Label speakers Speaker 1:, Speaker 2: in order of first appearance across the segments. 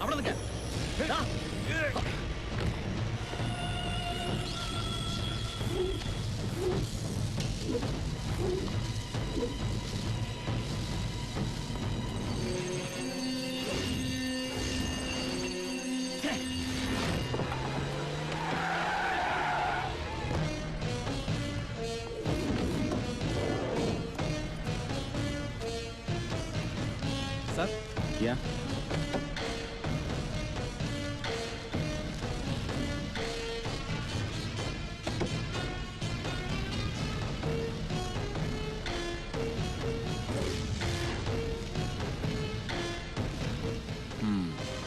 Speaker 1: അവിടെ നിൽക്കാൻ.
Speaker 2: Sir? Yeah.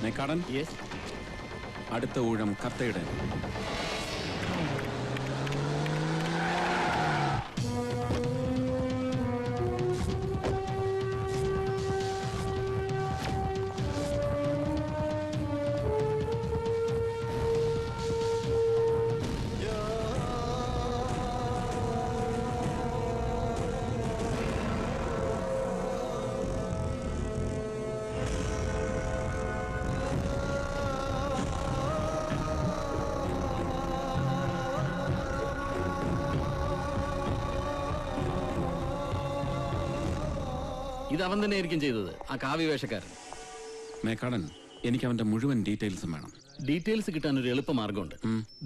Speaker 3: Mekkadan?
Speaker 1: Yes.
Speaker 3: അടുത്ത ഊഴം കത്തയുടെ.
Speaker 1: ഇത് അവൻ തന്നെ ആയിരിക്കും ചെയ്തത്, ആ കാവ്യ വേഷക്കാരൻ.
Speaker 3: മേക്കാടൻ, എനിക്ക് അവന്റെ മുഴുവൻ ഡീറ്റെയിൽസും വേണം.
Speaker 1: ഡീറ്റെയിൽസ് കിട്ടാൻ ഒരു എളുപ്പ മാർഗമുണ്ട്.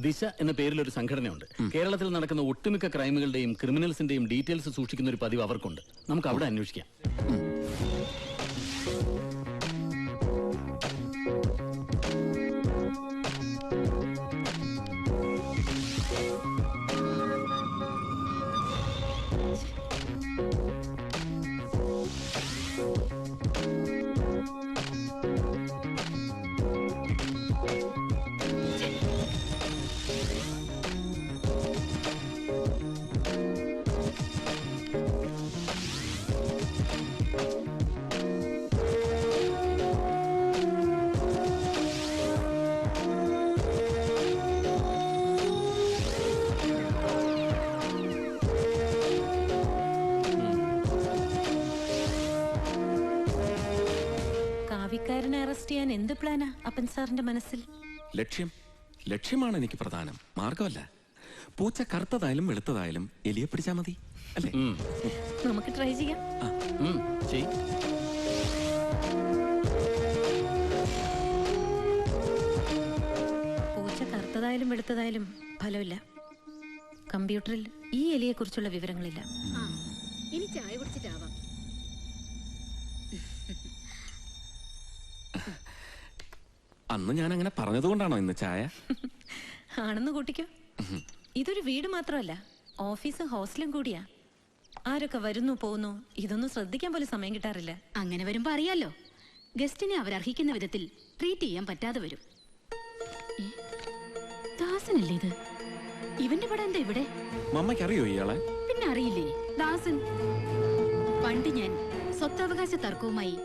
Speaker 1: ദിശ എന്ന പേരിലൊരു സംഘടനയുണ്ട്. കേരളത്തിൽ നടക്കുന്ന ഒട്ടുമിക്ക ക്രൈമുകളുടെയും ക്രിമിനൽസിന്റെയും ഡീറ്റെയിൽസ് സൂക്ഷിക്കുന്ന ഒരു പതിവ് അവർക്കുണ്ട്. നമുക്ക് അവിടെ അന്വേഷിക്കാം.
Speaker 4: കാവ്യക്കാരനെ അറസ്റ്റ് ചെയ്യാൻ എന്ത് പ്ലാനാ അപ്പൻ സാറിന്റെ മനസ്സിൽ?
Speaker 3: ലക്ഷ്യമാണ് എനിക്ക് പ്രധാനം, മാർഗമല്ല. പൂച്ച കറുത്തതായാലും വെളുത്തതായാലും എലിയെ പിടിച്ചാ മതി അല്ലേ?
Speaker 4: നമുക്ക് ട്രൈ ചെയ്യാം. പൂച്ച കറുത്തതായാലും വെളുത്തതായാലും ഫലമില്ല. കമ്പ്യൂട്ടറിൽ ഈ എലിയെ കുറിച്ചുള്ള വിവരങ്ങളില്ല.
Speaker 5: ഇനി ചായ കുടിച്ചിട്ടാവാം.
Speaker 3: അന്ന് ഞാൻ അങ്ങനെ പറഞ്ഞതുകൊണ്ടാണോ ഇന്ന് ചായ?
Speaker 4: ആണെന്ന് കൂട്ടിക്കോ. ഇതൊരു വീട് മാത്രമല്ല, ഓഫീസും ഹോസ്റ്റലും കൂടിയാ. ആരൊക്കെ വരുന്നു പോകുന്നു ഇതൊന്നും ശ്രദ്ധിക്കാൻ പോലും സമയം കിട്ടാറില്ല.
Speaker 5: അങ്ങനെ വരുമ്പോ അറിയാലോ, ഗസ്റ്റിനെ അവരർഹിക്കുന്ന വിധത്തിൽ ട്രീറ്റ് ചെയ്യാൻ പറ്റാതെ വരും. ദാസനല്ലേ ഇത്? ഇവന്റെ പടം എന്താ ഇവിടെ?
Speaker 3: മമ്മയ്ക്ക് അറിയോ ഇയാളെ?
Speaker 5: പിന്നെ അറിയില്ലേ, ദാസൻ. പണ്ട് ഞാൻ സ്വത്തവകാശ തർക്കവുമായി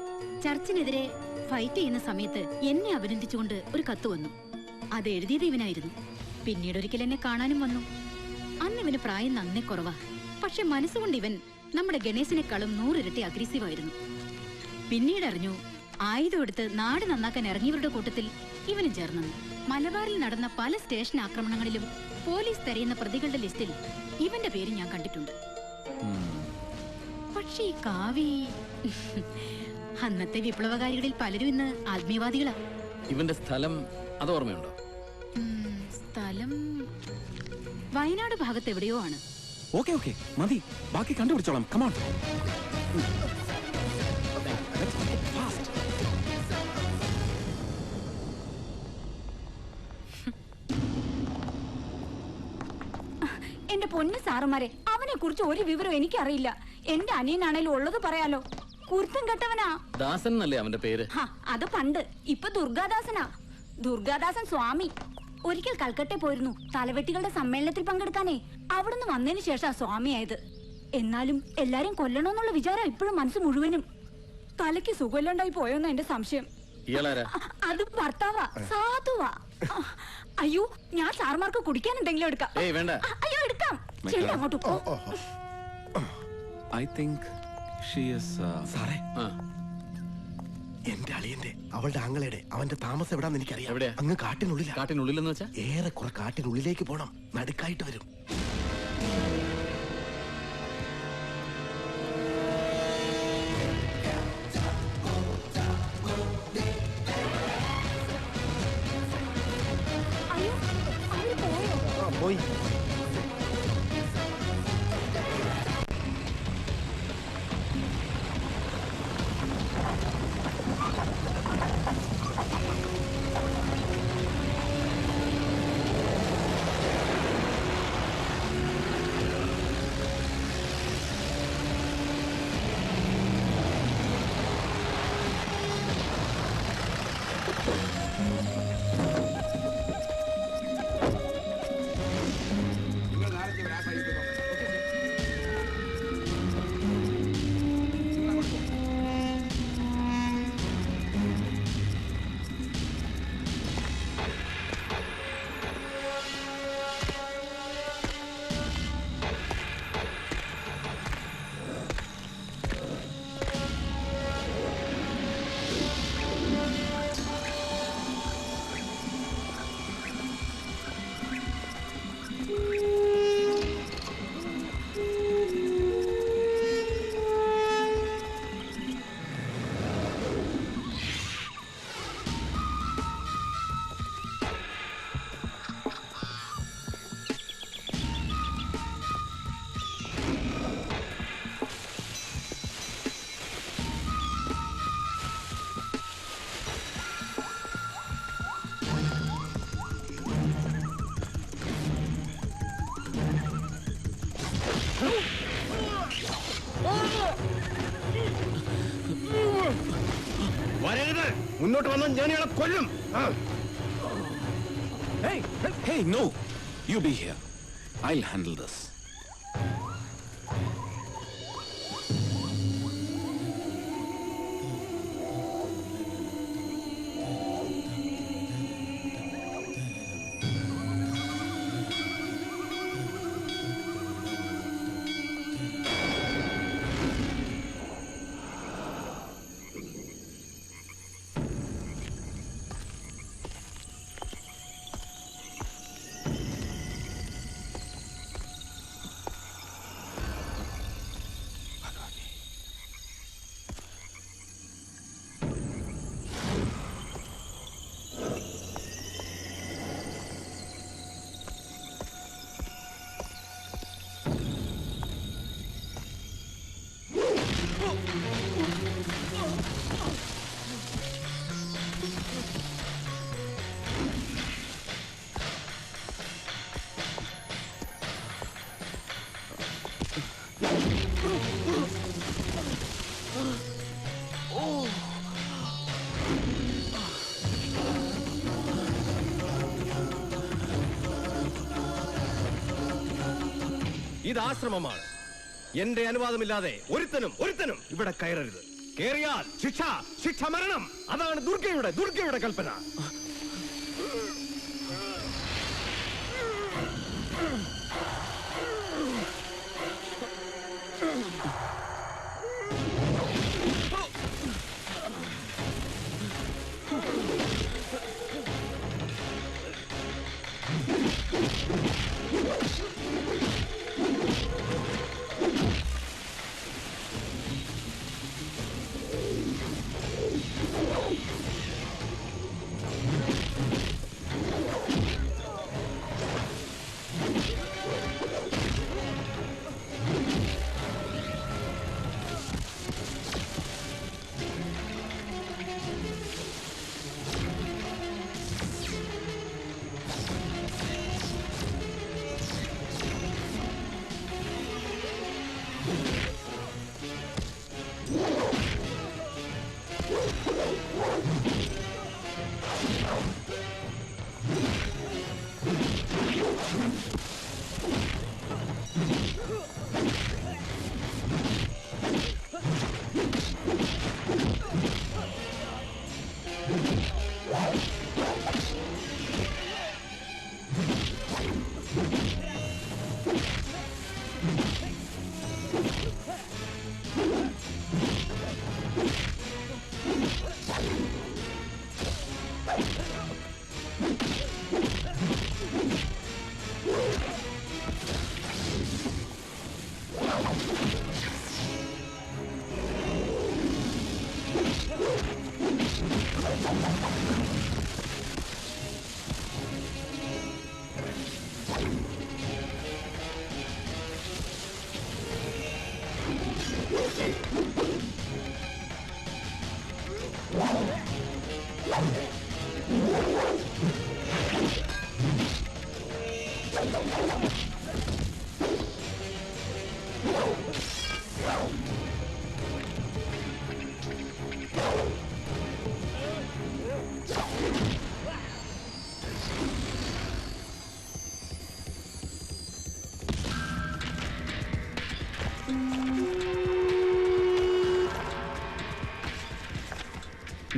Speaker 5: ചർച്ചിനെതിരെ ഫൈറ്റ് ചെയ്യുന്ന സമയത്ത് എന്നെ അഭിനന്ദിച്ചുകൊണ്ട് ഒരു കത്ത് വന്നു. അത് എഴുതിയത് ഇവനായിരുന്നു. പിന്നീട് ഒരിക്കൽ എന്നെ കാണാനും വന്നു. അന്ന് ഇവന് പ്രായം നന്നേ കുറവാ. പക്ഷെ മനസ്സുകൊണ്ട് ഇവൻ നമ്മുടെ ഗണേശിനെക്കാളും 100 ഇരട്ടി അഗ്രസീവ് ആയിരുന്നു. പിന്നീട് അറിഞ്ഞു, ആയുധം എടുത്ത് നാട് നന്നാക്കാൻ ഇറങ്ങിയവരുടെ കൂട്ടത്തിൽ ഇവനും ചേർന്നു. മലബാറിൽ നടന്ന പല സ്റ്റേഷൻ ആക്രമണങ്ങളിലും പോലീസ് തെരയുന്ന പ്രതികളുടെ ലിസ്റ്റിൽ ഇവന്റെ പേര് ഞാൻ കണ്ടിട്ടുണ്ട്. പക്ഷേ ഈ കാവി, അന്നത്തെ വിപ്ലവകാരികളിൽ പലരും ഇന്ന് ആത്മീയവാദികളാ.
Speaker 1: ഇവന്റെ സ്ഥലം അത് ഓർമ്മയുണ്ടോ?
Speaker 5: സ്ഥലം വയനാട് ഭാഗത്ത് എവിടെയോ ആണ്.
Speaker 3: ഓക്കെ മതി, ബാക്കി കണ്ടുപിടിച്ചോളാം. കമോൺ.
Speaker 6: എന്റെ പൊന്നു സാറുമാരെ, അവനെ കുറിച്ച് ഒരു വിവരം എനിക്കറിയില്ല. എന്റെ അനിയനാണേലും ഉള്ളത് പറയാലോ. കുരുത്തം കെട്ടവനാ.
Speaker 1: ദാസൻ എന്നല്ലേ അവന്റെ പേര്?
Speaker 6: അത് പണ്ട്. ഇപ്പൊ ദുർഗാദാസനാ. ദുർഗാദാസൻ സ്വാമി. ഒരിക്കൽ കൽക്കട്ടെ പോയിരുന്നു തലവെട്ടികളുടെ സമ്മേളനത്തിൽ പങ്കെടുക്കാനേ. അവിടുന്ന് വന്നതിന് ശേഷം സ്വാമിയായത്. എന്നാലും എല്ലാരും കൊല്ലണമെന്നുള്ള വിചാരം ഇപ്പോഴും മനസ്സ് മുഴുവനും. തലയ്ക്ക് സുഖമില്ലാണ്ടായി പോയോന്നാ എന്റെ സംശയം. അത് ഭർത്താവാ, സാധുവാ. അയ്യോ, ഞാൻ സാർമാർക്ക് കുടിക്കാൻ എന്തെങ്കിലും എടുക്കാം. അയ്യോ എടുക്കാം. ശരി, അങ്ങോട്ട് പോ.
Speaker 3: I think she is.
Speaker 1: സാറേ,
Speaker 7: എന്റെ അളിയന്റെ അവളുടെ ആങ്ങളയുടെ അവന്റെ താമസം എവിടാന്ന് എനിക്കറിയാം.
Speaker 1: എവിടെയാ?
Speaker 7: അങ്ങ് കാട്ടിനുള്ളിൽ.
Speaker 1: കാട്ടിനുള്ളിലെന്ന് വെച്ചാ
Speaker 7: ഏറെ കുറെ കാട്ടിനുള്ളിലേക്ക് പോണം. നടുക്കായിട്ട് വരും.
Speaker 6: അയ്യോ അവര് പോയോ?
Speaker 7: പോയി. മുന്നോട്ട് വന്നാൽ ഞാൻ ഇയാളെ കൊല്ലും.
Speaker 3: Hey, no! You be here. I'll handle this.
Speaker 7: ഇത് ആശ്രമമാണ്. എന്റെ അനുവാദമില്ലാതെ ഒരുത്തനും ഇവിടെ കയറരുത്. കേറിയാൽ ശിക്ഷ മരണം. അതാണ് ദുർഗയുടെ കൽപ്പന.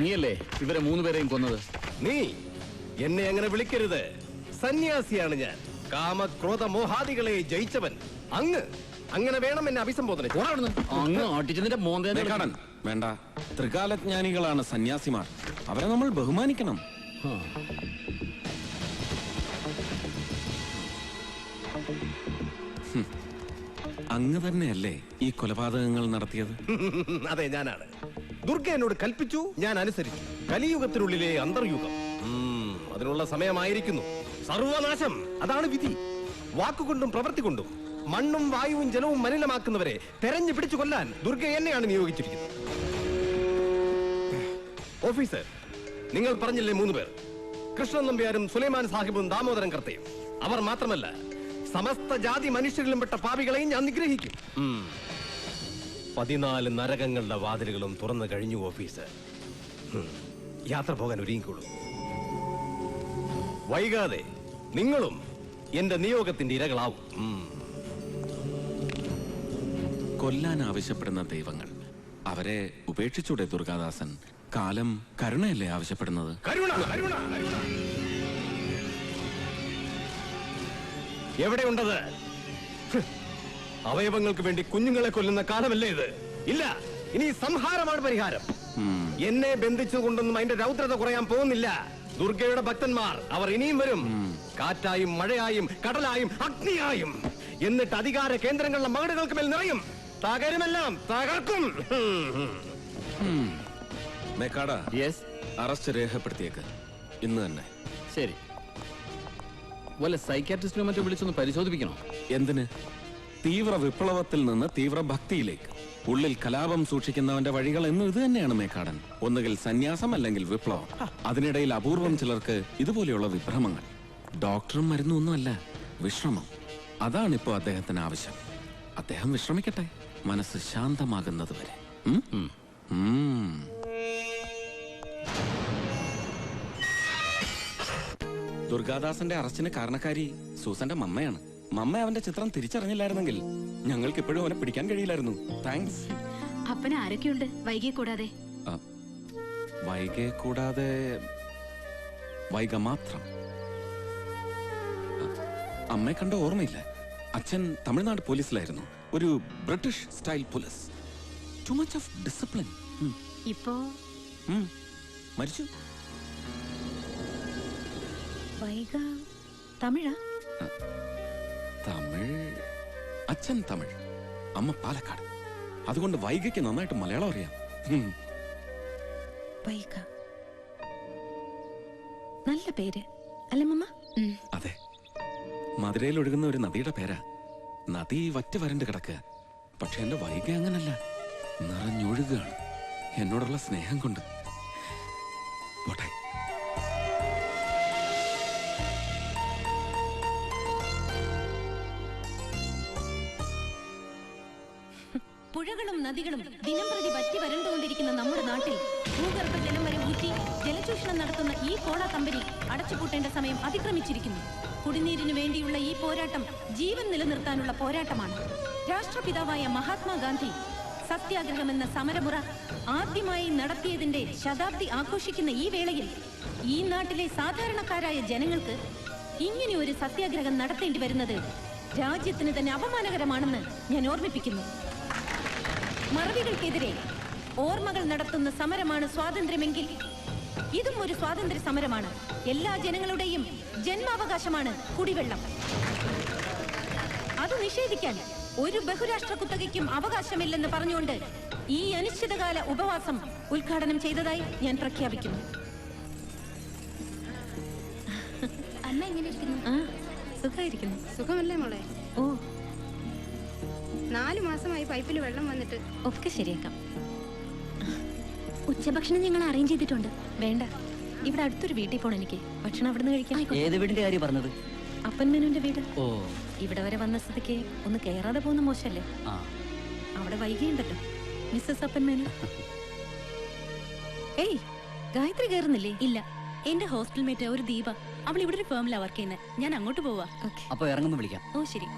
Speaker 1: നീയല്ലേ ഇവരെ 3 പേരെയും കൊന്നത്?
Speaker 7: നീ എന്നെ അങ്ങനെ വിളിക്കരുത്. സന്യാസിയാണ് ഞാൻ. കാമക്രോധ മോഹാദികളെ ജയിച്ചവൻ. അങ്ങനെ വേണം എന്നെ അഭിസംബോധന ചെയ്യാൻ.
Speaker 1: അങ്ങ് അടിച്ചതിന്റെ മോന്തേനെ
Speaker 3: കാണാൻ വേണ്ട. ത്രികാലജ്ഞാനികളാണ് സന്യാസിമാർ. അവരെ നമ്മൾ ബഹുമാനിക്കണം. അങ്ങ് തന്നെയല്ലേ ഈ കൊലപാതകങ്ങൾ നടത്തിയത്?
Speaker 7: അതെ, ഞാനാണ്. ദുർഗ എന്നോട് കൽപ്പിച്ചു, ഞാൻ അനുസരിച്ചു. കലിയുഗത്തിനുള്ളിലെ അന്തർയുഗം. അതിനുള്ള സമയമായിരിക്കുന്നു. സർവനാശം, അതാണ് വിധി. വാക്കുകൊണ്ടും പ്രവൃത്തി കൊണ്ടും മണ്ണും വായുവും ജലവും മലിനമാക്കുന്നവരെ തെരഞ്ഞു പിടിച്ചു കൊല്ലാൻ ദുർഗ എന്നെയാണ് നിയോഗിച്ചിരിക്കുന്നത്. ഓഫീസർ, നിങ്ങൾ പറഞ്ഞില്ലേ 3 പേർ? കൃഷ്ണൻ നമ്പ്യാരും സുലൈമാൻ സാഹിബും ദാമോദരൻ കർത്തയും. അവർ മാത്രമല്ല, സമസ്ത ജാതി മനുഷ്യരിലും പെട്ട പാപികളെയും ഞാൻ നിഗ്രഹിക്കും. 14 നരകങ്ങളുടെ വാതിലുകളും തുറന്നു കഴിഞ്ഞു ഓഫീസർ. യാത്ര പോകാൻ ഒരുങ്ങിക്കോളൂ. വൈകാതെ നിങ്ങളും എന്റെ നിയോഗത്തിന്റെ ഇരകളാവും.
Speaker 3: കൊല്ലാൻ ആവശ്യപ്പെടുന്ന ദൈവങ്ങൾ, അവരെ ഉപേക്ഷിച്ചൂടെ ദുർഗാദാസൻ? കാലം കരുണയല്ലേ ആവശ്യപ്പെടുന്നത്?
Speaker 7: കരുണ എവിടെയുണ്ടത്? അവയവങ്ങൾക്ക് വേണ്ടി കുഞ്ഞുങ്ങളെ കൊല്ലുന്ന കാലമല്ലേ ഇത്? ഇല്ല, ഇനി സംഹാരമാണ് പരിഹാരം. എന്നെ ബന്ധിച്ചുകൊണ്ടൊന്നും അതിന്റെ രൗദ്രത കുറയാൻ പോകുന്നില്ല. ദുർഗയുടെ ഭക്തന്മാർ, അവർ ഇനിയും വരും. കാറ്റായും മഴയായും കടലായും അഗ്നിയായും. എന്നിട്ട് അധികാര കേന്ദ്രങ്ങളുടെ മകടുകൾക്ക് മേൽ നിറയും. തകരുമെല്ലാം, തകർക്കും.
Speaker 3: മേക്കാട, അറസ്റ്റ് രേഖപ്പെടുത്തിയേക്ക് ഇന്ന് തന്നെ.
Speaker 1: ശരി. വല്ല സൈക്കാട്രിസ്റ്റിനെ മറ്റോ വിളിച്ചൊന്ന് പരിശോധിപ്പിക്കണോ?
Speaker 3: എന്തിന്? തീവ്ര വിപ്ലവത്തിൽ നിന്ന് തീവ്ര ഭക്തിയിലേക്ക്. ഉള്ളിൽ കലാപം സൂക്ഷിക്കുന്നവന്റെ വഴികൾ എന്നും ഇത് തന്നെയാണ് മേക്കാടൻ. ഒന്നുകിൽ സന്യാസം, അല്ലെങ്കിൽ വിപ്ലവം. അതിനിടയിൽ അപൂർവം ചിലർക്ക് ഇതുപോലെയുള്ള വിഭ്രമങ്ങൾ. ഡോക്ടറും മരുന്നും ഒന്നുമല്ല, വിശ്രമം. അതാണിപ്പോ അദ്ദേഹത്തിന് ആവശ്യം. അദ്ദേഹം വിശ്രമിക്കട്ടെ, മനസ്സ് ശാന്തമാകുന്നത് വരെ. ദുർഗാദാസന്റെ അറസ്റ്റിന് കാരണക്കാരി സൂസന്റെ മമ്മയാണ്. മമ്മ അവന്റെ ചിത്രം തിരിച്ചറിഞ്ഞില്ലായിരുന്നെങ്കിൽ ഞങ്ങൾക്ക് ഇപ്പോഴും അവനെ പിടിക്കാൻ കഴിയില്ലായിരുന്നു. താങ്ക്സ്.
Speaker 5: അപ്പന ആരൊക്കെയുണ്ട് വൈകിയെ കൂടാതെ?
Speaker 3: വൈകിയെ കൂടാതെ വൈക മാത്രം. അമ്മയെ കണ്ട ഓർമ്മയില്ല. അച്ഛൻ തമിഴ്നാട് പോലീസിലായിരുന്നു. ഒരു British style police. Too much of discipline.
Speaker 5: ഇപ്പോ
Speaker 3: മരിച്ചു.
Speaker 4: വൈക തമിഴാ?
Speaker 3: തമിഴ്. അച്ഛൻ തമിഴ്, അമ്മ പാലക്കാട്. അതുകൊണ്ട് വൈകയ്ക്ക് നന്നായിട്ട് മലയാളം അറിയാം.
Speaker 4: വൈക, നല്ല പേര് അല്ലേ മമ്മ?
Speaker 3: അതെ, മധുരയിൽ ഒഴുകുന്ന ഒരു നദിയുടെ പേരാ. നദി വറ്റ് വരണ്ട് കിടക്കുക. പക്ഷെ എന്റെ വൈക അങ്ങനല്ല, നിറഞ്ഞൊഴുകുകയാണ് എന്നോടുള്ള സ്നേഹം കൊണ്ട്. പോട്ടെ.
Speaker 4: പുഴകളും നദികളും ദിനംപ്രതി വറ്റി വരണ്ടുകൊണ്ടിരിക്കുന്ന നമ്മുടെ നാട്ടിൽ ഭൂഗർഭ ജലം വരെ ഊറ്റി ജലചൂഷണം നടത്തുന്ന ഈ കോള കമ്പനി അടച്ചുപൂട്ടേണ്ട സമയം അതിക്രമിച്ചിരിക്കുന്നു. കുടിനീരിനു വേണ്ടിയുള്ള ഈ പോരാട്ടം ജീവൻ നിലനിർത്താനുള്ള പോരാട്ടമാണ്. രാഷ്ട്രപിതാവായ മഹാത്മാഗാന്ധി സത്യാഗ്രഹം എന്ന സമരമുറ ആദ്യമായി നടത്തിയതിന്റെ ശതാബ്ദി ആഘോഷിക്കുന്ന ഈ വേളയിൽ ഈ നാട്ടിലെ സാധാരണക്കാരായ ജനങ്ങൾക്ക് ഇങ്ങനെ ഒരു സത്യാഗ്രഹം നടത്തേണ്ടി വരുന്നത് രാജ്യത്തിന് തന്നെ അപമാനകരമാണെന്ന് ഞാൻ ഓർമ്മിപ്പിക്കുന്നു. മറവികൾക്കെതിരെ ഓർമ്മകൾ നടത്തുന്ന സമരമാണ് സ്വാതന്ത്ര്യമെങ്കിൽ ഇതും ഒരു സ്വാതന്ത്ര്യ സമരമാണ്. എല്ലാ ജനങ്ങളുടെയും ജന്മാവകാശമാണ് കുടിവെള്ളം. അത് നിഷേധിക്കാൻ ഒരു ബഹുരാഷ്ട്ര കുത്തകയ്ക്കും അവകാശമില്ലെന്ന് പറഞ്ഞുകൊണ്ട് ഈ അനിശ്ചിതകാല ഉപവാസം ഉദ്ഘാടനം ചെയ്തതായി ഞാൻ പ്രഖ്യാപിക്കുന്നു.
Speaker 5: അമ്മ എങ്ങനെ ഇരിക്കുന്നു?
Speaker 4: ആ, സുഖായിരിക്കുന്നു.
Speaker 8: സുഖമല്ലേ മോളെ?
Speaker 4: ഓ,
Speaker 8: 4 മാസമായി പൈപ്പിൽ വെള്ളം വന്നിട്ട്.
Speaker 4: ഒക്കെ ശരിയാക്കാം.
Speaker 6: ഉച്ചഭക്ഷണം ഞങ്ങൾ അറേഞ്ച് ചെയ്തിട്ടുണ്ട്.
Speaker 4: വേണ്ട, ഇവിടെ അടുത്തൊരു വീട്ടിൽ പോണം എനിക്ക്. ഭക്ഷണം അവിടുന്ന് കഴിക്കാം.
Speaker 9: ഏത് വീടിന്റെ കാര്യം പറഞ്ഞത്?
Speaker 4: അപ്പൻ മേനോന്റെ വീട്.
Speaker 9: ഓ,
Speaker 4: ഇവിടെ വരെ വന്ന സ്ഥിതിക്ക് ഒന്ന് കയറാതെ പോകുന്ന മോശല്ലേ?
Speaker 9: ആ,
Speaker 4: അവിടെ വൈകിയുണ്ടല്ലോ മിസ്സസ് അപ്പൻ മേനോൻ. ഏയ്, ഗായത്രി കയറുന്നില്ലേ? ഇല്ല, എന്റെ ഹോസ്റ്റൽ മേറ്റ് ഒരു ദീപ, അവൾ ഇവിടെ ഒരു ഫേമിലാണ് വർക്ക് ചെയ്യുന്നത്. ഞാൻ അങ്ങോട്ട് പോവാ.
Speaker 9: അപ്പൊ ഇറങ്ങുമ്പോ വിളിക്കാം.
Speaker 4: ഓ ശരി.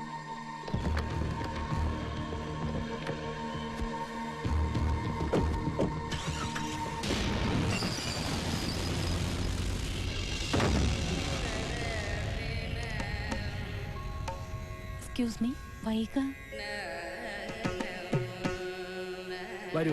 Speaker 4: എക്സ്ക്യൂസ് മീ, വൈക.
Speaker 2: വരൂ.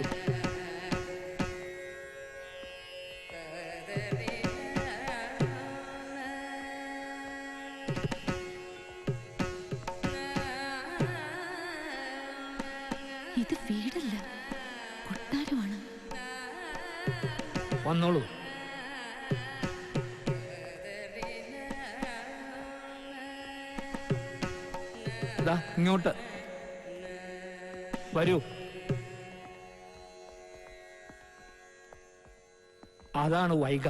Speaker 4: ഇത് വീടല്ല, കൊട്ടാരമാണ്.
Speaker 2: വന്നോളൂ. ദാ ഇങ്ങോട്ട് വരൂ. അതാണ് വൈക.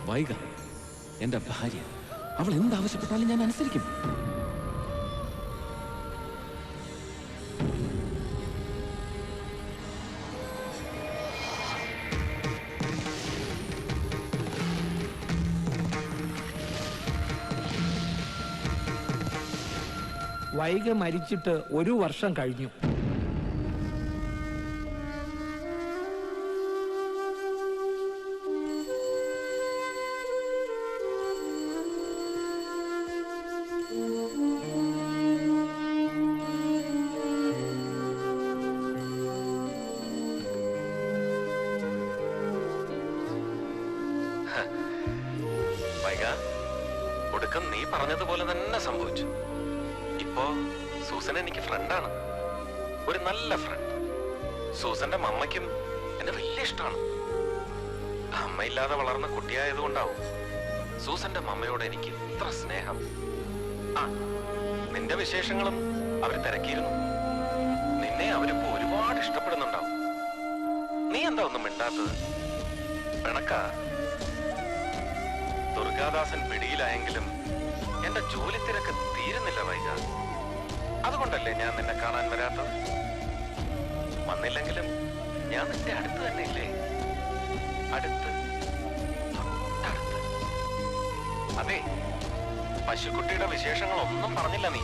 Speaker 3: വൈക എന്റെ ഭാര്യ. അവൾ എന്താവശ്യപ്പെട്ടാലും ഞാൻ അനുസരിക്കും.
Speaker 2: വൈക മരിച്ചിട്ട് 1 വർഷം കഴിഞ്ഞു.
Speaker 3: വൈക, ഒടുക്കം നീ പറഞ്ഞതുപോലെ തന്നെ സംഭവിച്ചു. ഇപ്പോ സൂസൻ എനിക്ക് ഫ്രണ്ടാണ്, ഒരു നല്ല ഫ്രണ്ട്. സൂസന്റെ മമ്മയ്ക്കും എന്നെ വലിയ ഇഷ്ടമാണ്. അമ്മയില്ലാതെ വളർന്ന കുട്ടിയായതുകൊണ്ടാവും സൂസന്റെ മമ്മയോട് എനിക്ക് ഇത്ര സ്നേഹം. ആ, നിന്റെ വിശേഷങ്ങളും അവര് തിരക്കിയിരുന്നു. നിന്നെ അവരിപ്പോ ഒരുപാട് ഇഷ്ടപ്പെടുന്നുണ്ടാവും. നീ എന്താ ഒന്നും മിണ്ടാത്തത്? പിണക്ക. ദുർഗാദാസൻ പിടിയിലായെങ്കിലും എന്റെ ജോലി തിരക്ക് തീരുന്നില്ല വൈക. അതുകൊണ്ടല്ലേ ഞാൻ നിന്നെ കാണാൻ വരാത്തത്. വന്നില്ലെങ്കിലും ഞാൻ നിന്റെ അടുത്ത് തന്നെ ഇല്ലേ? അടുത്ത്, തൊട്ടടുത്ത്. അതെ, പശുക്കുട്ടിയുടെ വിശേഷങ്ങളൊന്നും പറഞ്ഞില്ല നീ.